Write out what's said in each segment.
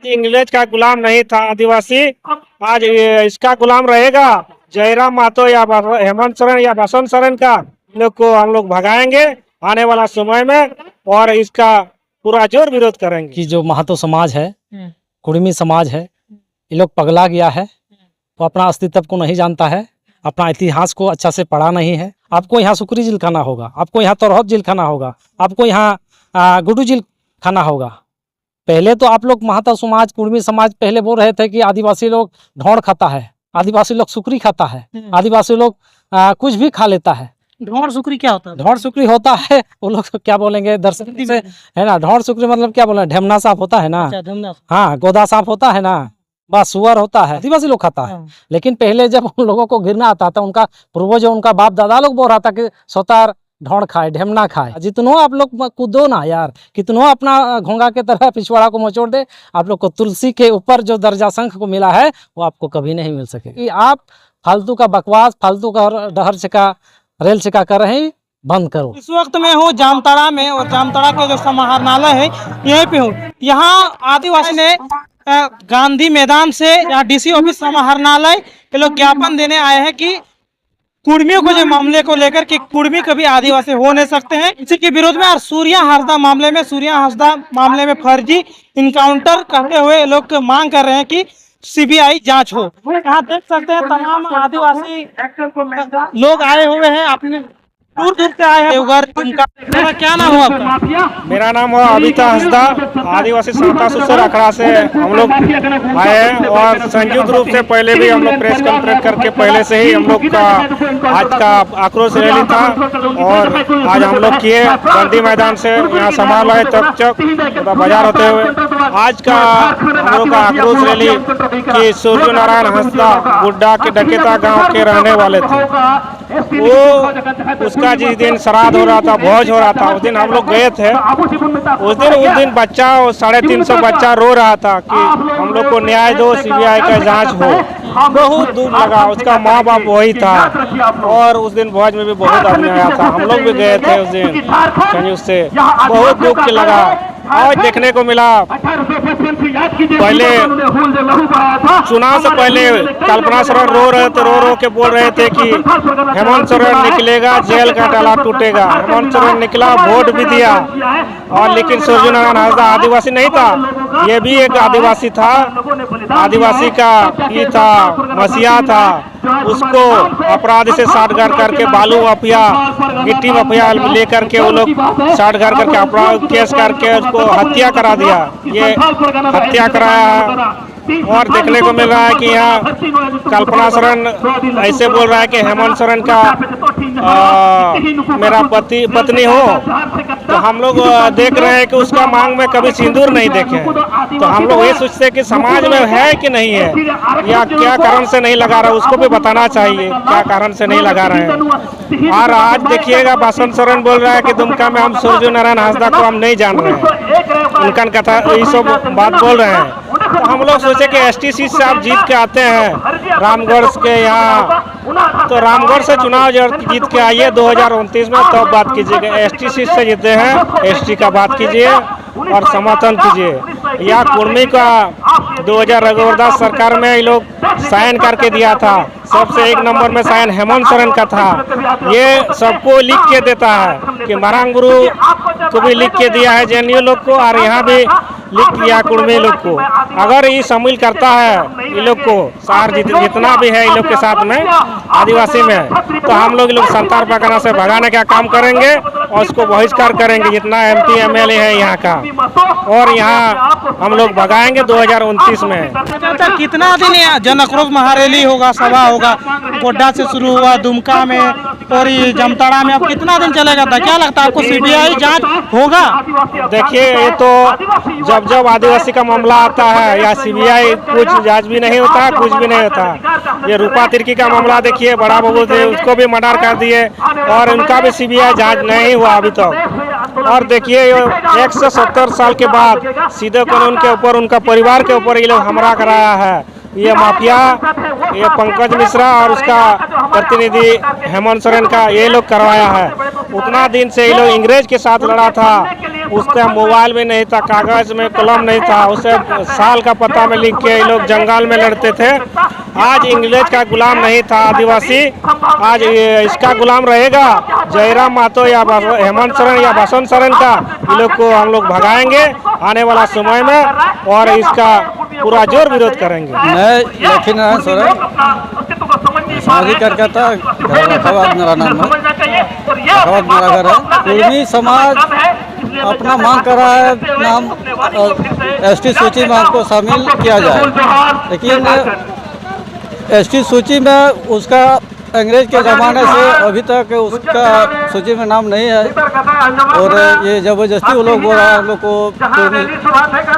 English का गुलाम नहीं था आदिवासी, आज इसका गुलाम रहेगा। जयराम महतो या हेमंत सोरेन या बसंत सोरेन का लोग को हम लोग भगाएंगे आने वाला समय में, और इसका पूरा जोर विरोध करेंगे। कि जो महतो समाज है, कुर्मी समाज है, ये लोग पगला गया है। वो अपना अस्तित्व को नहीं जानता है, अपना इतिहास को अच्छा से पढ़ा नहीं है। आपको यहाँ सुकरी जेल खाना होगा, आपको यहाँ तोरहत जेल खाना होगा, आपको यहाँ गुडू जेल खाना होगा। पहले तो आप लोग महतो समाज, कुर्मी समाज पहले बोल रहे थे कि आदिवासी लोग ढोंड़ खाता है, आदिवासी लोग सुकरी खाता है, आदिवासी लोग कुछ भी खा लेता है। ढोंड़ सुकरी क्या होता है? ढोंड़ सुकरी होता है, वो लोग क्या बोलेंगे दर्शक से, है ना। ढोंड़ सुकरी मतलब क्या बोले, ढेमना सांप होता है ना। अच्छा, ढमना। हाँ, गोदा सांप होता है ना, बस सुअर होता है, आदिवासी लोग खाता है। लेकिन पहले जब उन लोगों को गिरना आता था, उनका पूर्वज, उनका बाप दादा लोग बोल रहा था कि सोतार ढोंड़ खाए, ढेमना खाए। जितनों आप लोग कूदो ना यार, कितनों अपना घोंगा के तरह पिछवाड़ा को मचोड़ दे, आप लोग को तुलसी के ऊपर जो दर्जा शंख को मिला है वो आपको कभी नहीं मिल सकेगा। आप फालतू का बकवास, फालतू का डहर छिका, रेल छिका कर रहे हैं, बंद करो। इस वक्त मैं हूँ जामताड़ा में, और जामताड़ा के जो समाहरणालय है यहीं पे हूँ। यहाँ आदिवासी ने गांधी मैदान से यहाँ डीसी ऑफिस समाहरणालय के लोग ज्ञापन देने आए हैं कि कुर्मियों को जो मामले को लेकर कि कुर्मी कभी आदिवासी हो नहीं सकते हैं, इसी के विरोध में। और सूर्या हासदा मामले में फर्जी इनकाउंटर करते हुए लोग मांग कर रहे हैं कि सीबीआई जांच हो। यहाँ देख सकते हैं तमाम आदिवासी लोग आए हुए हैं, अपने दूर दूर से आए हैं। उनका क्या नाम हुआ आपका? मेरा नाम है अबिता हंसदा, आदिवासी संस्था सुसर अखड़ा से हम लोग आए हैं, और संयुक्त रूप से पहले भी हम लोग प्रेस कॉन्फ्रेंस करके पहले से ही हम लोग का आज का आक्रोश रैली था, और आज हम लोग किए गांधी मैदान से यहाँ समाहरणालय तक बाजार होते हुए। आज का हम लोग का आक्रोश रैली कि सूर्य नारायण हंसदा गुड्डा के डकेता गाँव के रहने वाले थे, वो उसका जिस दिन श्राद्ध हो रहा था, भोज हो रहा था, उस दिन हम लोग गए थे। उस दिन बच्चा 350 बच्चा रो रहा था कि हम लोग को न्याय दो, सीबीआई का जांच हो। बहुत दूर लगा, उसका माँ बाप वही था, और उस दिन भोज में भी बहुत आदमी आया था, हम लोग भी गए थे उस दिन संयुक्त से। बहुत दुख लगा। आज देखने को मिला, पहले चुनाव से पहले कल्पना सोरेन रो के बोल रहे थे कि हेमंत सोरेन निकलेगा, जेल का ताला टूटेगा। हेमंत सोरेन निकला, वोट भी दिया, और लेकिन सूर्य नारायण हंसदा आदिवासी नहीं था, ये भी एक आदिवासी था, आदिवासी का ये था, मसीहा था। उसको अपराध से साठगांठ करके बालू माफिया, गिट्टी माफिया लेकर के वो लोग साठगांठ करके अपराध केस करके उसको हत्या करा दिया। ये हत्या कराया है। और देखने को मिल रहा है कि यहाँ कल्पना सोरेन ऐसे बोल रहा है कि हेमंत सोरेन का मेरा पत्नी हो, तो हम लोग देख रहे हैं कि उसका मांग में कभी सिंदूर नहीं देखे। तो हम लोग ये सोचते हैं कि समाज में है कि नहीं है, या क्या कारण से नहीं लगा रहा, उसको भी बताना चाहिए क्या कारण से नहीं लगा रहे हैं। और आज देखिएगा बसंत सोरेन बोल रहा है कि दुमका में हम सूर्य नारायण हंसदा को हम नहीं जान रहे हैं, उनका कथा ये सब बात बोल रहे हैं। तो हम लोग सोचे कि एसटीसी से आप जीत के आते हैं रामगढ़ के यहाँ, तो रामगढ़ से चुनाव जीत के आइए 2029 में, तब बात कीजिएगा। एसटीसी से जीते हैं, एसटी का बात कीजिए और समर्थन कीजिए। या कुर्मी का 2000 रघुवरदास सरकार में ये लोग साइन करके दिया था, सबसे 1 नंबर में साइन हेमंत सोरेन का था। ये सबको लिख के देता है कि मरांगुरु को भी लिख के दिया है, जेएनयू लोग को, और यहाँ भी लिख दिया कुर्मी लोग को। अगर ये शामिल करता है ये लोग को, सार जितना भी है ये लोग के साथ में आदिवासी में, तो हम लोग संतार पकड़ना से भगाने का काम करेंगे और उसको बहिष्कार करेंगे, जितना MP MLA है यहाँ का, और यहाँ हम लोग भगाएंगे 2029 में। कितना दिन जन आक्रोश महारैली होगा, सभा होगा? गोड्डा से शुरू हुआ, दुमका में और ये जामताड़ा में, अब कितना दिन चलेगा था? क्या लगता है आपको सीबीआई जांच होगा? देखिए, ये तो जब आदिवासी का मामला आता है या सीबीआई कुछ जांच भी नहीं होता, कुछ भी नहीं होता। ये रूपा तिर्की का मामला देखिए, बड़ा बाबू थे, उसको भी मर्डर कर दिए और उनका भी सीबीआई जांच नहीं हुआ अभी तक। और देखिए 170 साल के बाद सीधे कानून के ऊपर, उनका परिवार के ऊपर ये लोग हमला कराया है। ये माफिया, ये पंकज मिश्रा और उसका प्रतिनिधि हेमंत सोरेन का ये लोग करवाया है। उतना दिन से ये लोग इंग्रेज के साथ लड़ा था, उसका मोबाइल भी नहीं था, कागज में कलम नहीं था, उसे साल का पता में लिख के ये लोग जंगल में लड़ते थे। आज इंग्लिश का गुलाम नहीं था आदिवासी, आज इसका गुलाम रहेगा। जयराम महतो या हेमंत सोरेन या बसंत सोरेन का, ये लोग को हम लोग भगाएंगे आने वाला समय में और इसका पूरा जोर विरोध करेंगे। मैं लक्ष्मीनारायण सोरेन, सामाजिक कार्यकर्ता, अखाबाद मेरा नाम है, अखाबाद मेरा घर है। कुर्मी समाज अपना मांग कर रहा है, नाम एसटी सूची में हमको शामिल किया जाए, लेकिन एसटी सूची में उसका अंग्रेज के ज़माने से अभी तक उसका सूची में नाम नहीं है और ये ज़बरदस्ती वो लोग बोल रहा है हम लोग को कुर्मी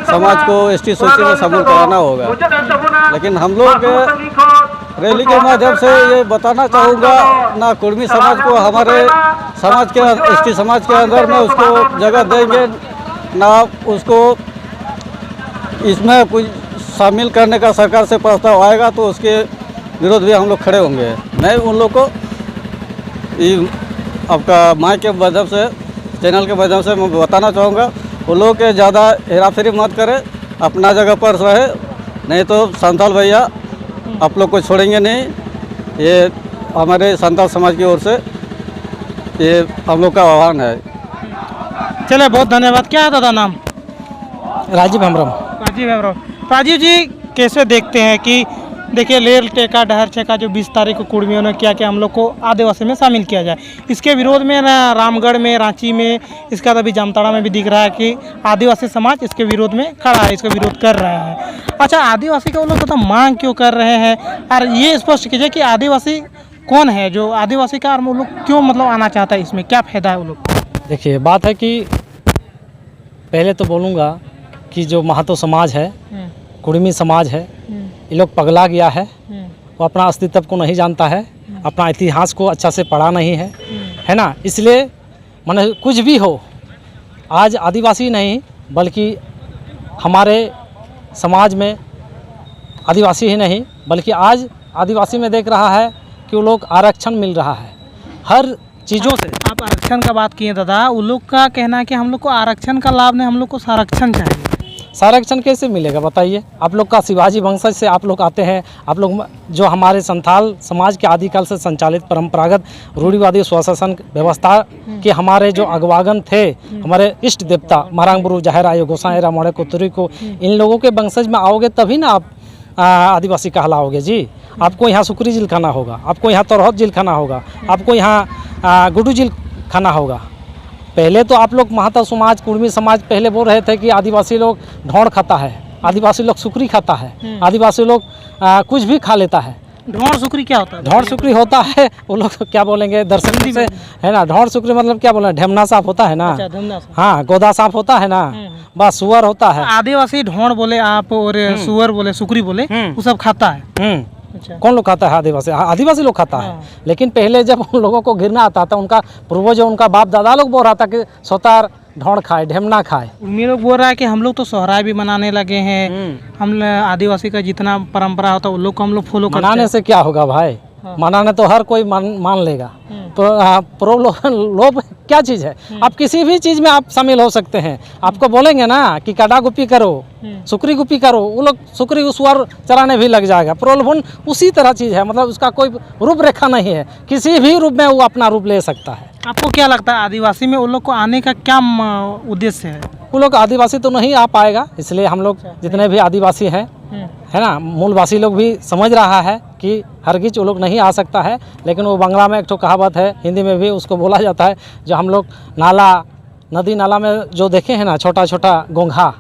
समाज को एसटी सूची में शामिल कराना होगा। लेकिन हम लोग रैली के माध्यम से ये बताना चाहूँगा, ना कुर्मी समाज को हमारे समाज के एसटी समाज के अंदर में उसको जगह देंगे, ना उसको इसमें कुछ शामिल करने का सरकार से प्रस्ताव आएगा तो उसके विरोध भी हम लोग खड़े होंगे। मैं उन लोग को आपका माइक के माध्यम से, चैनल के माध्यम से मैं बताना चाहूँगा, उन लोग के ज़्यादा हेराफेरी मत करें, अपना जगह पर रहे, नहीं तो संथाल भैया आप लोग को छोड़ेंगे नहीं। ये हमारे संथाल समाज की ओर से ये हम लोग का आह्वान है। चले, बहुत धन्यवाद। क्या है दादा नाम? राजीव हेम्ब्रम। राजीव हेम्ब्रम। राजीव जी, कैसे देखते हैं कि देखिए लेर टेका डहर छेका जो 20 तारीख को कुर्मियों ने किया कि हम लोग को आदिवासी में शामिल किया जाए, इसके विरोध में ना रामगढ़ में, रांची में, इसके बाद अभी जामताड़ा में भी दिख रहा है कि आदिवासी समाज इसके विरोध में खड़ा है, इसका विरोध कर रहे हैं। अच्छा, आदिवासी का वो लोग तो मांग क्यों कर रहे हैं, और ये स्पष्ट कीजिए कि आदिवासी कौन है जो आदिवासी का वो लोग क्यों मतलब आना चाहता है, इसमें क्या फ़ायदा है वो लोग? देखिए, बात है कि पहले तो बोलूँगा कि जो महतो समाज है, कुर्मी समाज है, ये लोग पगला गया है, वो अपना अस्तित्व को नहीं जानता है, अपना इतिहास को अच्छा से पढ़ा नहीं है ना। इसलिए माने कुछ भी हो, आज आदिवासी नहीं बल्कि हमारे समाज में आदिवासी ही नहीं बल्कि आज आदिवासी में देख रहा है कि वो लोग आरक्षण मिल रहा है हर चीज़ों से। आप आरक्षण का बात किए दादा, उन लोग का कहना है कि हम लोग को आरक्षण का लाभ नहीं, हम लोग को संरक्षण चाहिए। संरक्षण कैसे मिलेगा बताइए? आप लोग का शिवाजी वंशज से आप लोग आते हैं, आप लोग जो हमारे संथाल समाज के आदिकाल से संचालित परंपरागत रूढ़िवादी स्वशासन व्यवस्था के हमारे जो अगवागन थे, हमारे इष्ट देवता मारांगबुरु, जहर आयो, गोसाई रामोड़े कोतरी को, इन लोगों के वंशज में आओगे तभी ना आप आदिवासी कहलाओगे जी। आपको यहाँ सुकरी जिल खाना होगा, आपको यहाँ तरहत जिल खाना होगा, आपको यहाँ गुडू जिल खाना होगा। पहले तो आप लोग महतो समाज, कुर्मी समाज पहले बोल रहे थे कि आदिवासी लोग ढोंड़ खाता है, आदिवासी लोग सुकरी खाता है, आदिवासी लोग कुछ भी खा लेता है। ढोंड़ सुकरी क्या होता है? ढोंड़ सुकरी होता है, वो लोग क्या बोलेंगे दर्शन से, है ना। ढोंड़ सुकरी मतलब क्या बोले, ढेमना सांप होता है ना। अच्छा, ढेमना सांप। हाँ, गोदा सांप होता है ना, बस सुअर होता है। आदिवासी ढोंड़ बोले आप और सुअर बोले, सुकरी बोले, वो सब खाता है। अच्छा। कौन लोग खाता है? आदिवासी, आदिवासी लोग खाता है। लेकिन पहले जब उन लोगों को गिरना आता था, उनका पूर्वज, उनका बाप दादा लोग बोल रहा था कि सोतार ढोंड़ खाए, ढेमना खाए। उर्मी लोग बोल रहा है कि हम लोग तो सोहराय भी मनाने लगे हैं, हम आदिवासी का जितना परंपरा होता है उन लोग को हम लोग फॉलो करते हैं। मनाने से क्या होगा भाई? मनाने तो हर कोई मान लेगा। लोभ क्या चीज़ है? आप किसी भी चीज़ में आप शामिल हो सकते हैं। आपको बोलेंगे ना कि काडा गुप्पी करो, सुकरी गुप्पी करो, वो लोग सुकरी सुअर चराने भी लग जाएगा। प्रलोभन उसी तरह चीज़ है, मतलब उसका कोई रूपरेखा नहीं है, किसी भी रूप में वो अपना रूप ले सकता है। आपको क्या लगता है आदिवासी में उन लोग को आने का क्या उद्देश्य है? वो लोग आदिवासी तो नहीं आ पाएगा, इसलिए हम लोग जितने भी आदिवासी हैं, है ना, मूलवासी लोग भी समझ रहा है कि हरगिज वो लोग नहीं आ सकता है। लेकिन वो बांग्ला में एक तो कहावत है, हिंदी में भी उसको बोला जाता है, जो हम लोग नाला, नदी नाला में जो देखे हैं ना, छोटा छोटा गोंघा,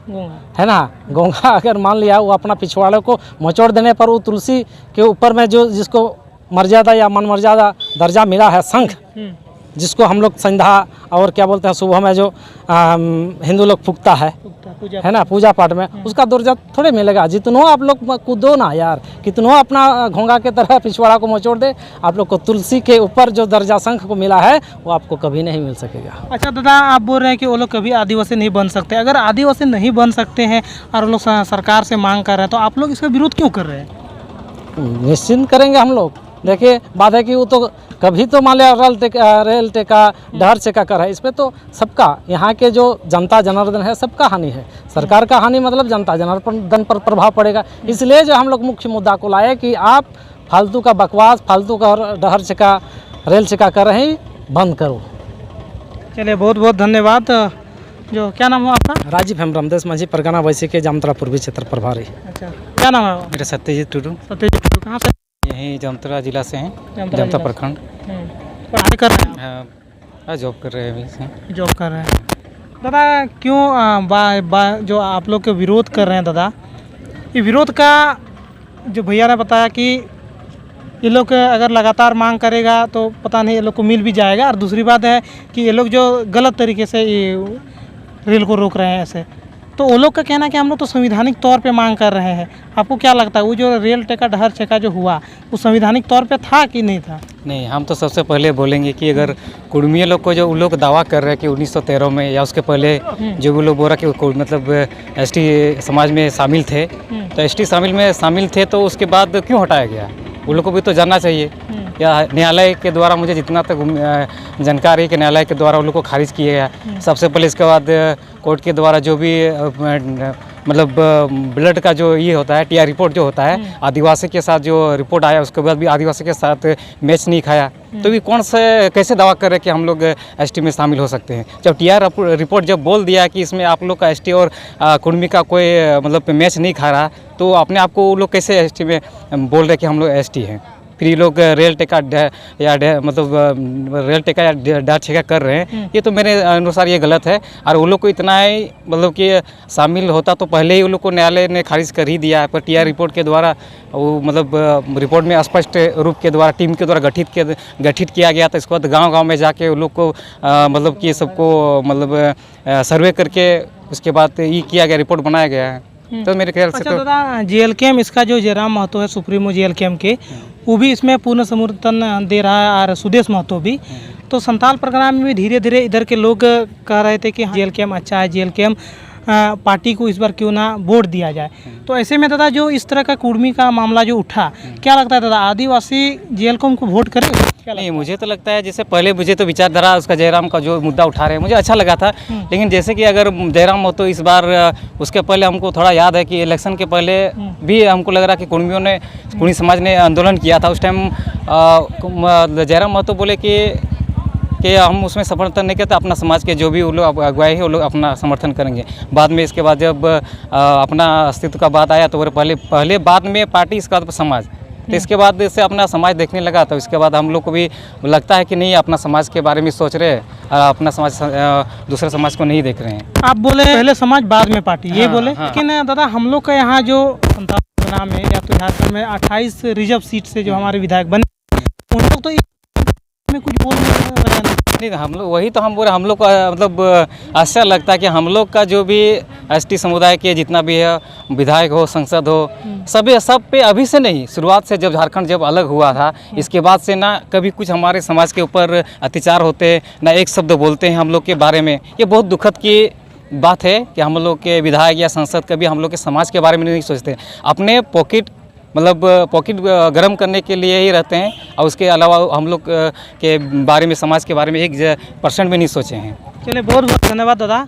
है ना, गोंघा अगर मान लिया वो अपना पिछवाड़े को मचोड़ देने पर वो तुलसी के ऊपर में जो जिसको मर्यादा या मन मर्यादा दर्जा मिला है, शंख, जिसको हम लोग संध्या और क्या बोलते हैं सुबह में जो हिंदू लोग फूकता है ना पूजा पाठ में, उसका दर्जा थोड़े मिलेगा। जितनो आप लोग कूदो ना यार, कितनो अपना घोंगा के तरह पिछवाड़ा को मचोड़ दे, आप लोग को तुलसी के ऊपर जो दर्जा शंख को मिला है वो आपको कभी नहीं मिल सकेगा। अच्छा दादा, आप बोल रहे हैं कि वो लोग कभी आदिवासी नहीं बन सकते। अगर आदिवासी नहीं बन सकते हैं और वो लोग सरकार से मांग कर रहे हैं, तो आप लोग इसका विरोध क्यों कर रहे हैं? निश्चिंत करेंगे हम लोग, देखिए बात है कि वो तो कभी तो मान लिया रेल टेका डहर चेका कर है, इसमें तो सबका यहाँ के जो जनता जनार्दन है सबका हानि है। सरकार का हानि मतलब जनता जनार्दन पर प्रभाव पड़ेगा। इसलिए जो हम लोग मुख्य मुद्दा को लाए कि आप फालतू का बकवास, फालतू का डहर चेका रेल चेका कर रहे हैं, बंद करो। चलिए बहुत बहुत धन्यवाद। जो क्या नाम है आपका? राजीव हेमरामदास माझी परगना वैसी के जामतरा पूर्वी क्षेत्र प्रभारी। अच्छा, क्या नाम है? मेरा सत्यजीत टुडू, सत्यजीत टुडू, कहाँ से? यहीं जामतरा जिला से हैं, जामतरा जामतरा जिला। प्रखंड। पढ़ाई कर रहे हैं हाँ, जॉब कर रहे हैं अभी से। आप? जॉब कर रहे हैं। दादा क्यों जो आप लोग के विरोध कर रहे हैं दादा, ये विरोध का जो भैया ने बताया कि ये लोग अगर लगातार मांग करेगा तो पता नहीं ये लोग को मिल भी जाएगा। और दूसरी बात है कि ये लोग जो गलत तरीके से ये रेल को रोक रहे हैं ऐसे, तो वो लोग का कहना है कि हम लोग तो संवैधानिक तौर पे मांग कर रहे हैं। आपको क्या लगता है वो जो रेल टेका डहर चेका जो हुआ वो संवैधानिक तौर पे था कि नहीं था? नहीं, हम तो सबसे पहले बोलेंगे कि अगर कुर्मी लोग को जो उन लोग दावा कर रहे हैं कि 1913 में या उसके पहले जो वो लोग बोल रहा कि मतलब एसटी समाज में शामिल थे, तो एसटी शामिल थे तो उसके बाद क्यों हटाया गया? उन लोग को भी तो जानना चाहिए। या न्यायालय के द्वारा मुझे जितना तक जानकारी है कि न्यायालय के द्वारा उन लोग को खारिज किया गया सबसे पहले। इसके बाद कोर्ट के द्वारा जो भी मतलब ब्लड का जो ये होता है टीआर रिपोर्ट जो होता है, आदिवासी के साथ जो रिपोर्ट आया उसके बाद भी आदिवासी के साथ मैच नहीं खाया, तो भी कौन से कैसे दावा कर रहे हैं कि हम लोग एसटी में शामिल हो सकते हैं? जब टीआर रिपोर्ट जब बोल दिया कि इसमें आप लोग का एसटी और कुर्मी का कोई मतलब मैच नहीं खा रहा, तो अपने आप को वो लोग कैसे एसटी में बोल रहे हैं कि हम लोग एसटी हैं? फिर ये लोग रेल टेका रेल टेका या डहर चेका कर रहे हैं, ये तो मेरे अनुसार ये गलत है। और वो लोग को इतना ही मतलब कि शामिल होता तो पहले ही उन लोग को न्यायालय ने खारिज कर ही दिया है। पर टीआर रिपोर्ट के द्वारा वो मतलब रिपोर्ट में स्पष्ट रूप के द्वारा टीम के द्वारा गठित किया गया था। इसके बाद गाँव में जाके उन लोग को मतलब कि सबको मतलब सर्वे करके उसके बाद ये किया गया, रिपोर्ट बनाया गया है। तो मेरे ख्याल से अच्छा तो दादा, जेएलकेएम इसका जो जयराम महतो है सुप्रीमो जेएलकेएम के, वो भी इसमें पूर्ण समर्थन दे रहा है और सुदेश महतो भी। तो संथाल परगना में भी धीरे धीरे इधर के लोग कह रहे थे कि जेएलकेएम अच्छा है, जेएलकेएम पार्टी को इस बार क्यों ना वोट दिया जाए। तो ऐसे में दादा जो इस तरह का कुर्मी का मामला जो उठा, क्या लगता है दादा आदिवासी जेएलकेएम को वोट करेंगे? नहीं, मुझे तो लगता है जैसे पहले मुझे तो विचारधारा उसका जयराम का जो मुद्दा उठा रहे हैं मुझे अच्छा लगा था, लेकिन जैसे कि अगर जयराम हो तो इस बार उसके पहले हमको थोड़ा याद है कि इलेक्शन के पहले भी हमको लग रहा कि कुर्मी समाज ने आंदोलन किया था। उस टाइम जयराम महतो बोले कि हम उसमें समर्थन नहीं करते, अपना समाज के जो भी वो लोग अगुवाई है वो लोग अपना समर्थन करेंगे। बाद में इसके बाद जब अपना अस्तित्व का बात आया तो पहले बाद में पार्टी, इसके बाद समाज, तो इसके बाद से अपना समाज देखने लगा। तो इसके बाद हम लोग को भी लगता है कि नहीं, अपना समाज के बारे में सोच रहे हैं और अपना समाज दूसरे समाज को नहीं देख रहे हैं। आप बोले पहले समाज बाद में पार्टी, ये बोले। हाँ। लेकिन दादा हम लोग का यहाँ जो संथाल परगना में या तो झारखंड में 28 रिजर्व सीट से जो हमारे विधायक बने, उन लोग तो में कुछ बोल नहीं रहे हैं। नहीं, हम लोग वही तो हम बोल रहे, हम लोग का मतलब आश्चर्य लगता है कि हम लोग का जो भी एसटी समुदाय के जितना भी है विधायक हो, संसद हो, सब पे अभी से नहीं, शुरुआत से जब झारखंड जब अलग हुआ था इसके बाद से ना कभी कुछ हमारे समाज के ऊपर अत्याचार होते, ना एक शब्द बोलते हैं हम लोग के बारे में। ये बहुत दुखद की बात है कि हम लोग के विधायक या संसद कभी हम लोग के समाज के बारे में नहीं सोचते, अपने पॉकेट गर्म करने के लिए ही रहते हैं, और उसके अलावा हम लोग के बारे में, समाज के बारे में 1% भी नहीं सोचे हैं। चलिए बहुत बहुत धन्यवाद दादा।